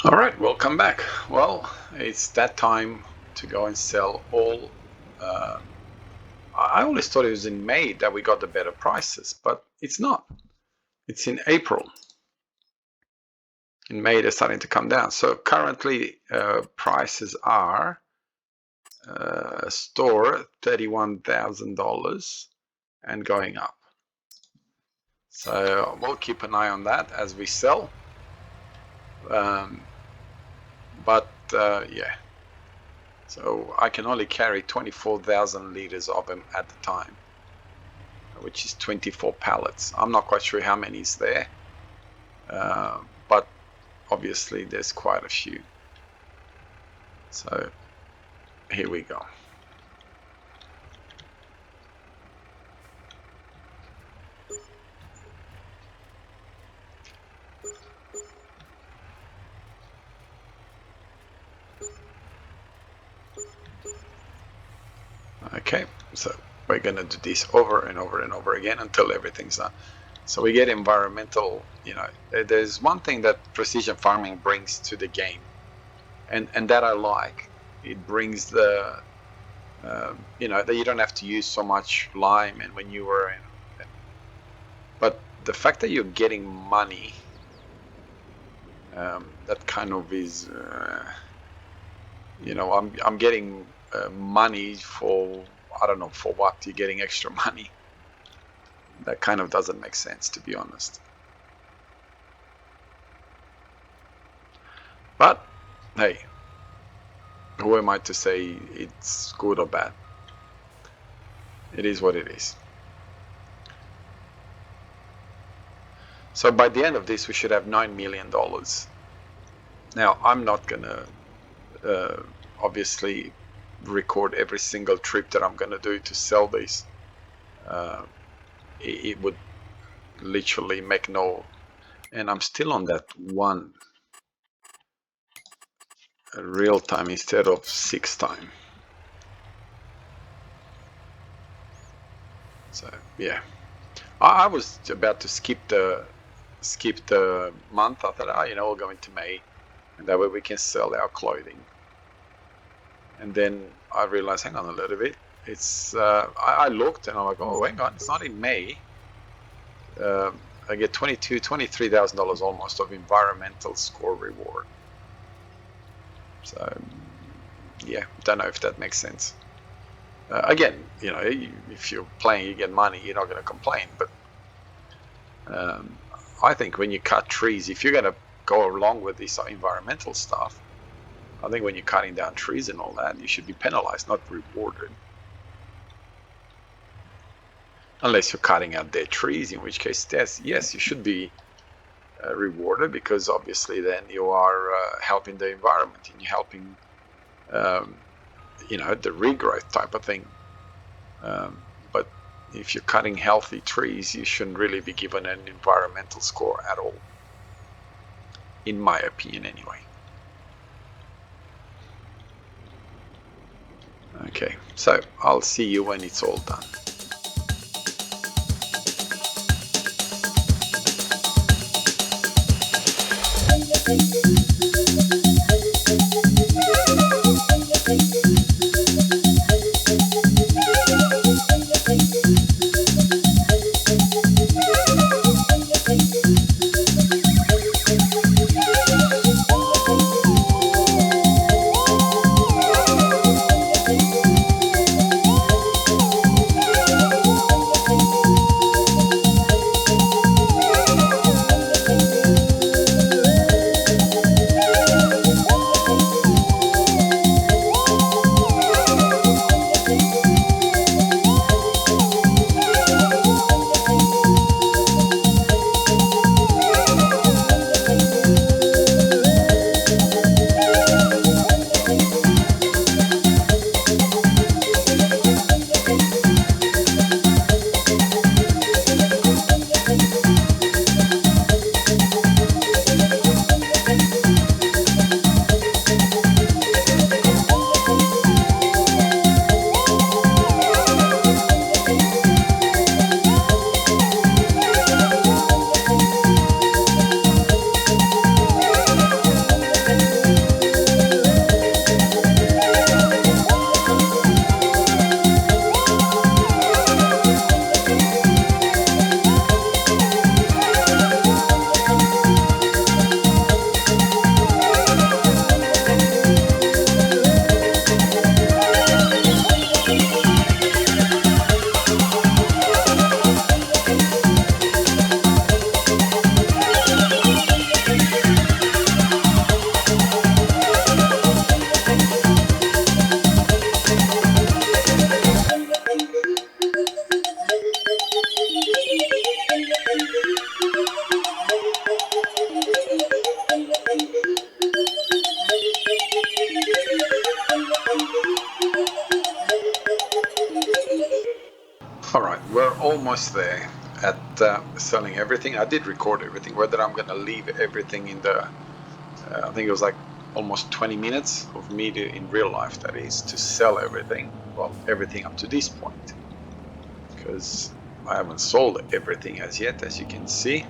All right, welcome back. Well, it's that time to go and sell all. I always thought it was in May that we got the better prices, but it's not. It's in April. In May, they're starting to come down. So currently, prices are store $31,000 and going up. So we'll keep an eye on that as we sell. Yeah. So I can only carry 24,000 liters of them at the time, which is 24 pallets. I'm not quite sure how many is there, but obviously there's quite a few. So here we go. Okay, so we're gonna do this over and over and over again until everything's done. So we get environmental, there's one thing that precision farming brings to the game, and that I like. It brings the, that you don't have to use so much lime and manure, but the fact that you're getting money, that kind of is, I'm getting money for, I don't know for what you're getting extra money. That kind of doesn't make sense, to be honest. But hey, who am I to say it's good or bad? It is what it is. So by the end of this, we should have $9 million. Now, I'm not gonna obviously record every single trip that I'm gonna do to sell these. It would literally make no, and I'm still on that one real time instead of 6 time. So yeah, I was about to skip the month. I thought, we'll go into May, and that way we can sell our clothing. And then I realized, hang on a little bit. It's I looked and I'm like, oh, hang on, it's not in May. I get $23,000 almost of environmental score reward. So yeah, don't know if that makes sense. Again, if you're playing, you get money, you're not going to complain. But I think when you cut trees, if you're going to go along with this environmental stuff, I think when you're cutting down trees and all that, you should be penalized, not rewarded. Unless you're cutting out dead trees, in which case, yes, you should be rewarded, because obviously then you are helping the environment and you're helping, the regrowth type of thing. But if you're cutting healthy trees, you shouldn't really be given an environmental score at all, in my opinion anyway. Okay, so I'll see you when it's all done. almost there at selling everything. I did record everything. Whether I'm going to leave everything in the, I think it was like almost 20 minutes of me in real life, that is, to sell everything. Well, everything up to this point, because I haven't sold everything as yet, as you can see.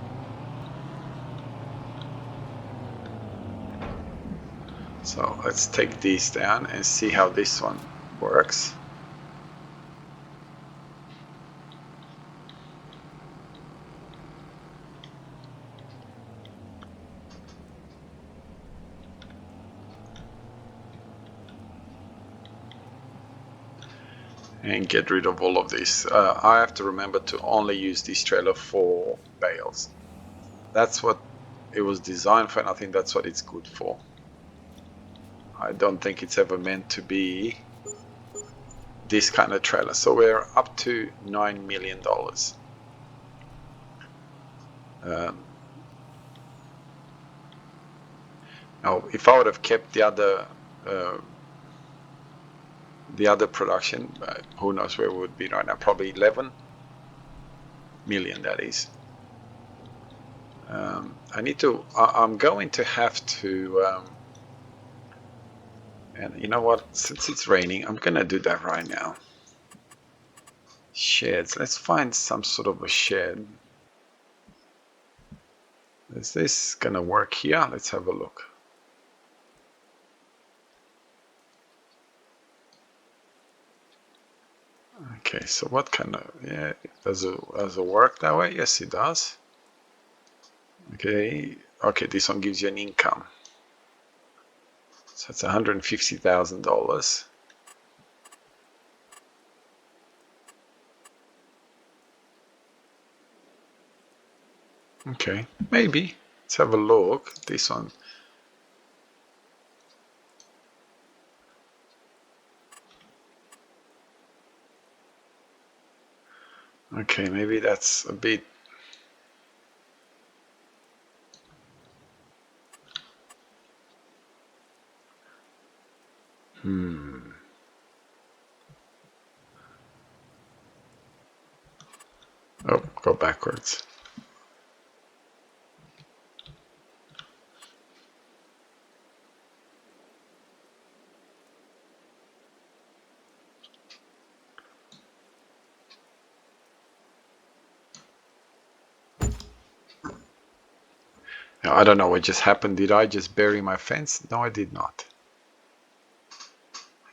So let's take these down and see how this one works. And get rid of all of this. I have to remember to only use this trailer for bales. That's what it was designed for, and I think that's what it's good for. I don't think it's ever meant to be this kind of trailer. So we're up to $9 million. Now, if I would have kept the other production, who knows where we would be right now? Probably 11 million, that is. I'm going to have to, and you know what, since it's raining, I'm gonna do that right now. Sheds, let's find some sort of a shed. Is this gonna work here? Let's have a look. Okay, so what kind of, yeah, does it work that way? Yes, it does. Okay, this one gives you an income. So it's $150,000. Okay, maybe. Let's have a look. This one. Okay, maybe that's a bit. Oh, go backwards. Now, I don't know what just happened. Did I just bury my fence? No, I did not.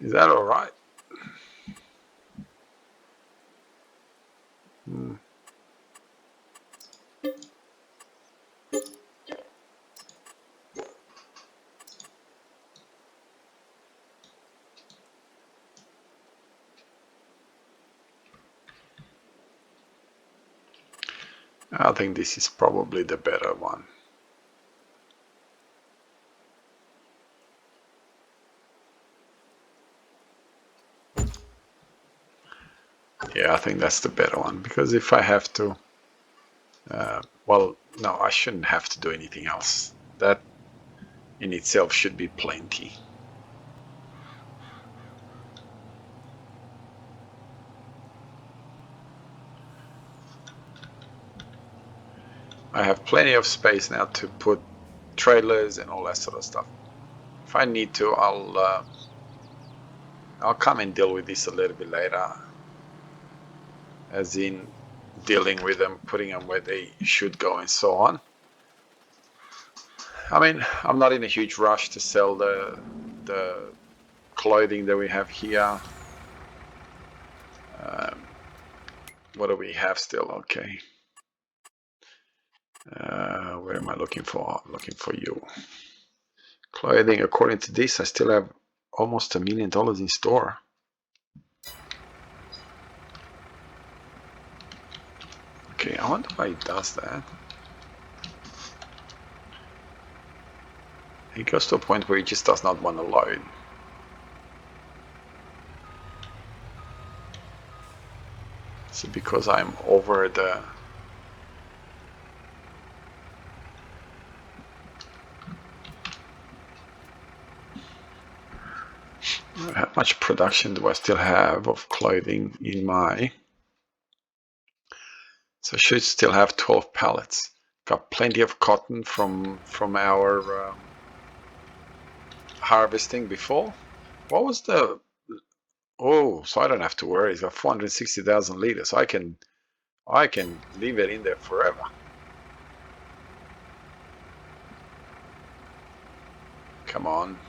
Is that all right? I think this is probably the better one. Yeah, I think that's the better one, because if I have to, well, no, I shouldn't have to do anything else. That in itself should be plenty. I have plenty of space now to put trailers and all that sort of stuff. If I need to, I'll come and deal with this a little bit later, as in dealing with them, putting them where they should go and so on. I mean, I'm not in a huge rush to sell the clothing that we have here. What do we have still? Okay. Where am I looking for? I'm looking for you. Clothing, according to this, I still have almost $1 million in store. Okay, I wonder why it does that. It goes to a point where it just does not want to load. So because I'm over the... How much production do I still have of clothing in my So I should still have 12 pallets. Got plenty of cotton from our harvesting before. What was the... Oh, so I don't have to worry. It's got 460,000 liters. I can leave it in there forever. Come on.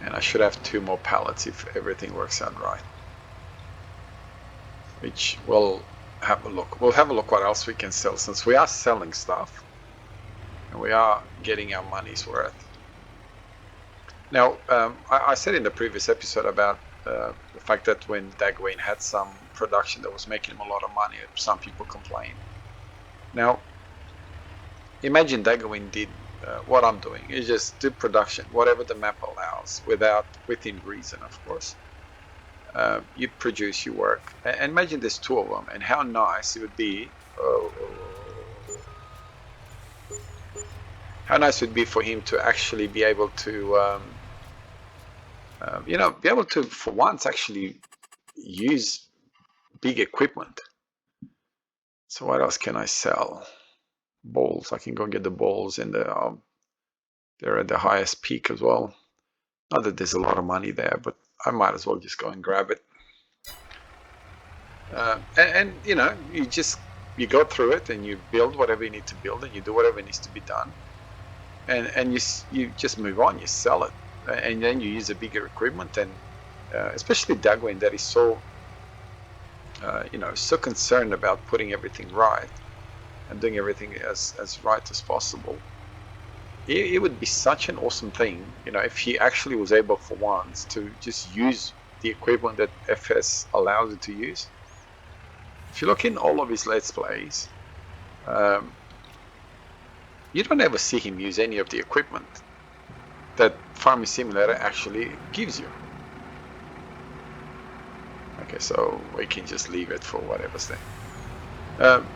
And I should have 2 more pallets if everything works out right. Which we'll have a look. We'll have a look what else we can sell, since we are selling stuff and we are getting our money's worth. Now, I said in the previous episode about the fact that when Daggerwin had some production that was making him a lot of money, some people complained. Now, imagine Daggerwin did what I'm doing. You just do production, whatever the map allows, within reason, of course. You produce your work. And imagine there's 2 of them, and how nice it would be. How nice it would be for him to actually be able to, be able to, for once, actually use big equipment. So what else can I sell? Balls. I can go and get the balls, and they're at the highest peak as well. Not that there's a lot of money there, but I might as well just go and grab it. And you go through it and you build whatever you need to build, and you do whatever needs to be done, and you just move on. You sell it, and then you use a bigger equipment. And especially Daggerwin, that is so so concerned about putting everything right and doing everything as right as possible. It would be such an awesome thing, if he actually was able for once to just use the equipment that FS allows it to use. If you look in all of his Let's Plays, you don't ever see him use any of the equipment that Farming Simulator actually gives you. Okay, so we can just leave it for whatever's there.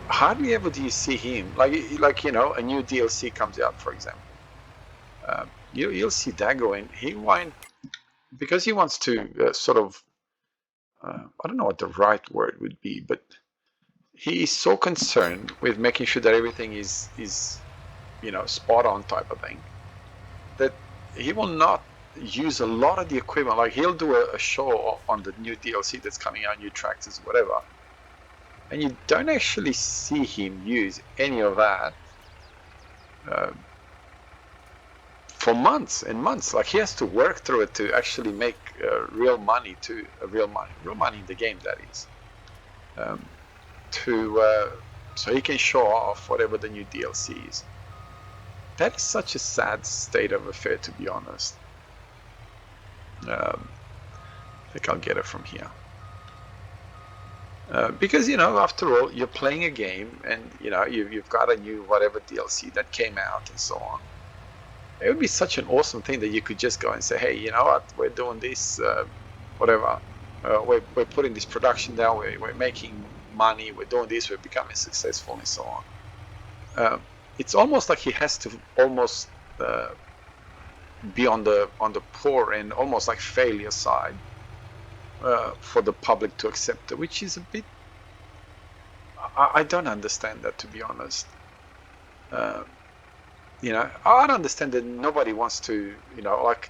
Hardly ever do you see him, like a new DLC comes out, for example. You'll see Daggerwin. Because he wants to sort of, I don't know what the right word would be, but he is so concerned with making sure that everything is spot on type of thing, that he will not use a lot of the equipment. Like, he'll do a show on the new DLC that's coming out, new tractors, whatever, and you don't actually see him use any of that for months and months. Like, he has to work through it to actually make real money in the game, that is, so he can show off whatever the new DLC is. That is such a sad state of affair, to be honest. I think I'll get it from here. Because, after all, you're playing a game, and, you've got a new whatever DLC that came out and so on. It would be such an awesome thing that you could just go and say, hey, you know what, we're doing this, whatever. We're putting this production down, we're making money, we're doing this, we're becoming successful, and so on. It's almost like he has to almost be on the poor and almost like failure side for the public to accept it, which is a bit... I don't understand that, to be honest. I don't understand that nobody wants to, like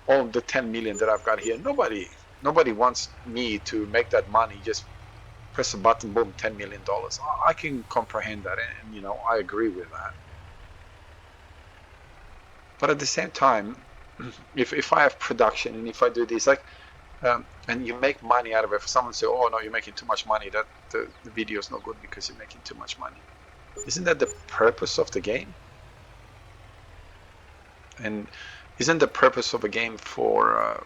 all the 10 million that I've got here, nobody wants me to make that money, just press a button, boom, $10 million. I can comprehend that, and I agree with that. But at the same time, if I have production and if I do this, like, and you make money out of it, if someone say, oh no, you're making too much money, that the video is no good because you're making too much money. Isn't that the purpose of the game? And isn't the purpose of a game for a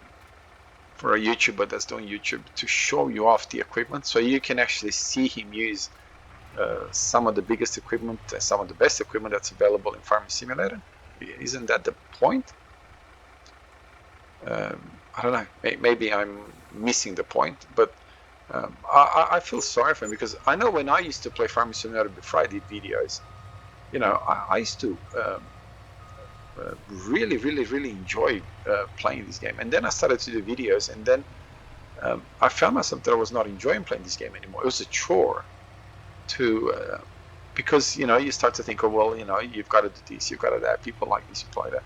YouTuber that's doing YouTube to show you off the equipment, so you can actually see him use some of the biggest equipment, some of the best equipment that's available in Farming Simulator? Isn't that the point? I don't know, maybe I'm missing the point, but I feel sorry for him, because I know when I used to play Farming Simulator before I did videos, I used to really enjoy playing this game, and then I started to do videos, and then I found myself that I was not enjoying playing this game anymore. It was a chore to, because, you know, you start to think, oh, well, you know, you've got to do this, you've got to do that, people like this, you play that.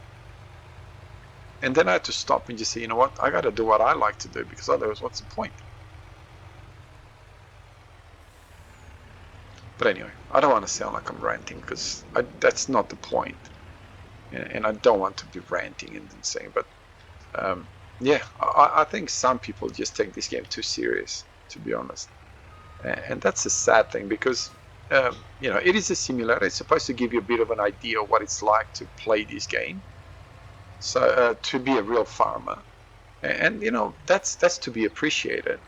And then I had to stop and just say, you know what, I got to do what I like to do, because otherwise, what's the point? But anyway, I don't want to sound like I'm ranting, because that's not the point. And I don't want to be ranting and saying, but yeah, I think some people just take this game too serious, to be honest. And that's a sad thing, because you know, it is a simulator. It's supposed to give you a bit of an idea of what it's like to play this game. So to be a real farmer, and you know, that's to be appreciated.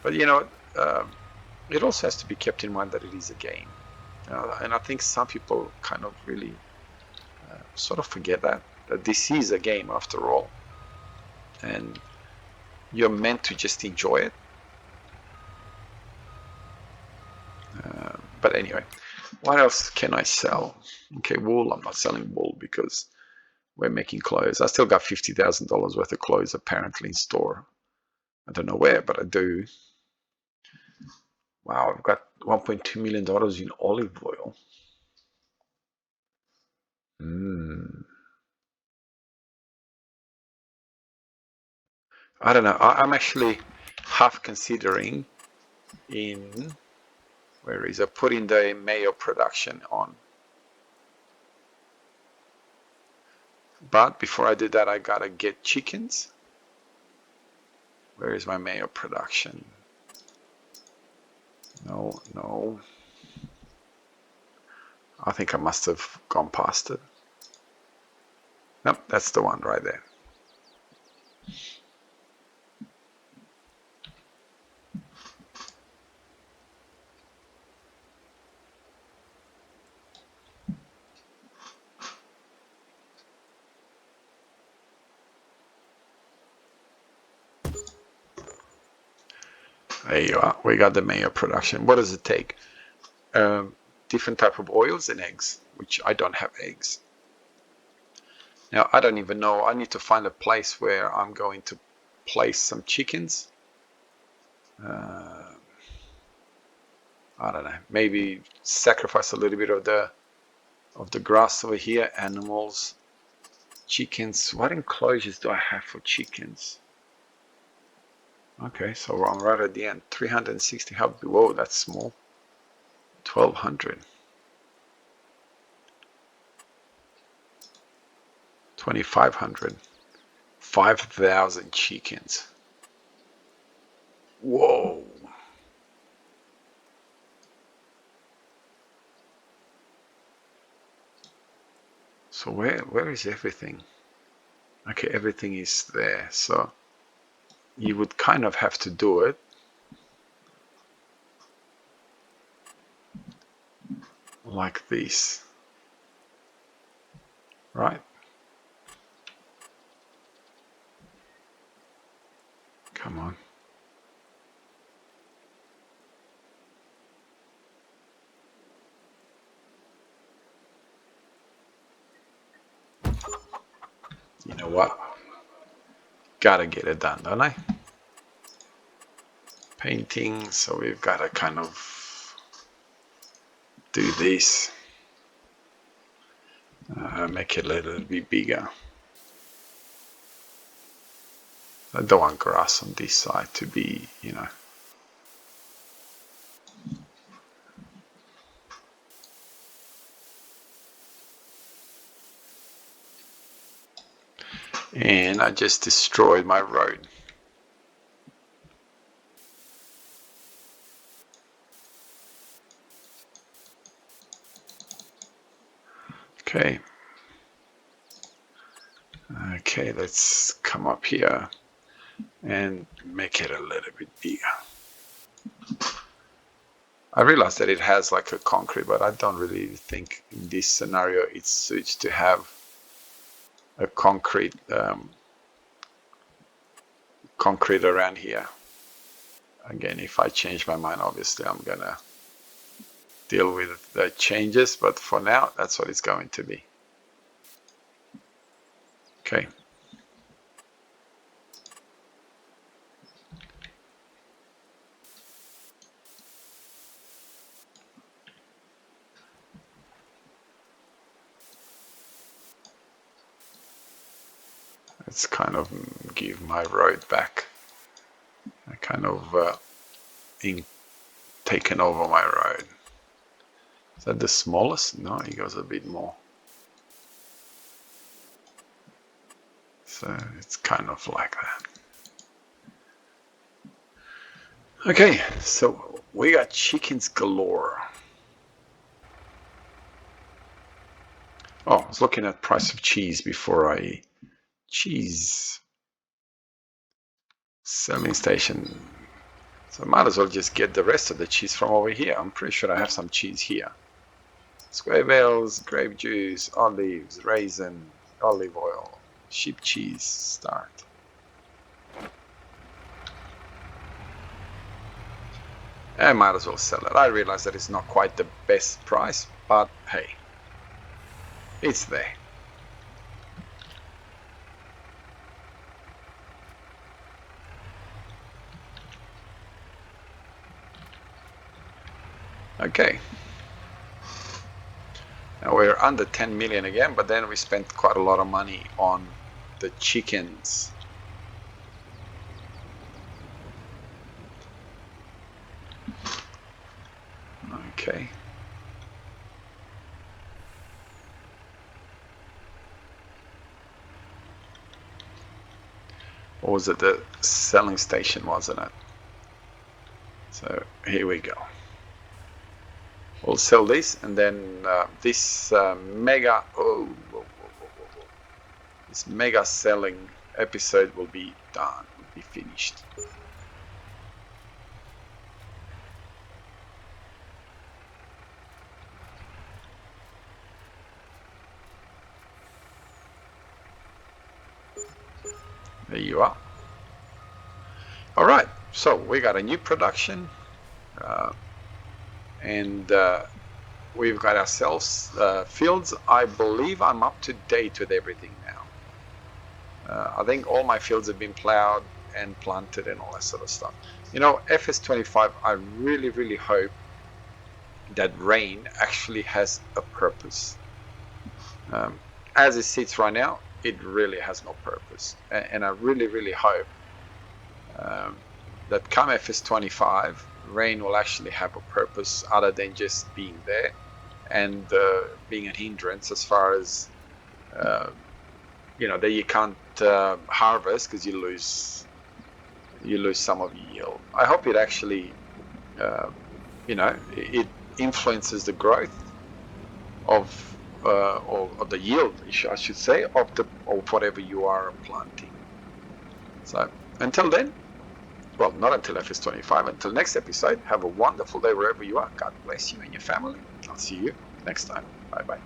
But you know, it also has to be kept in mind that it is a game. And I think some people kind of really sort of forget that this is a game after all, and you're meant to just enjoy it. But anyway, what else can I sell? Okay, wool. I'm not selling wool because we're making clothes. I still got $50,000 worth of clothes apparently in store. I don't know where, but I do. Wow, I've got $1.2 million in olive oil. I don't know. I'm actually half considering in, where is it, putting the mayo production on. But before I do that, I gotta get chickens. Where is my mayo production? No, no. I think I must have gone past it. Nope, that's the one right there. There you are. We got the mayo production. What does it take? Different type of oils and eggs, which I don't have eggs. Now, I don't even know. I need to find a place where I'm going to place some chickens. I don't know. Maybe sacrifice a little bit of the grass over here. Animals, chickens. What enclosures do I have for chickens? Okay, so I'm right at the end. 360. How? Whoa, that's small. 1,200. 2,500. 5,000 chickens. Whoa. So where is everything? Okay, everything is there. So you would kind of have to do it like this, right? Come on. You know what? Gotta get it done, don't I? Painting, so we've got to kind of do this. Make it a little bit bigger. I don't want grass on this side to be, you know. And I just destroyed my road. Okay. Okay, let's come up here and make it a little bit bigger. I realize that it has like a concrete, but I don't really think in this scenario it suits to have a concrete around here. Again, if I change my mind, obviously I'm gonna deal with the changes, but for now, that's what it's going to be. Okay. let's kind of give my road back. I kind of taken over my road. Is that the smallest? No, it goes a bit more. So it's kind of like that. Okay, so we got chickens galore. Oh, I was looking at price of cheese before I... Cheese. Selling station. So I might as well just get the rest of the cheese from over here. I'm pretty sure I have some cheese here. Square bales, grape juice, olives, raisin, olive oil, sheep cheese, start. I might as well sell it. I realize that it's not quite the best price, but hey, it's there. Okay. Now we're under 10 million again, but then we spent quite a lot of money on the chickens. Okay. Or was it the selling station, wasn't it? So here we go. We'll sell this, and then this mega this mega selling episode will be done, will be finished. There you are. All right, so we got a new production, and we've got ourselves fields. I believe I'm up to date with everything now. I think all my fields have been plowed and planted and all that sort of stuff. You know, FS25, I really, really hope that rain actually has a purpose. As it sits right now, it really has no purpose. And I really, really hope that come FS25, rain will actually have a purpose other than just being there and being a hindrance as far as, you know, that you can't harvest because you lose some of your yield. I hope it actually, you know, it influences the growth of or the yield, I should say, of whatever you are planting. So until then, well, not until FS25, until next episode, have a wonderful day wherever you are. God bless you and your family. I'll see you next time. Bye-bye.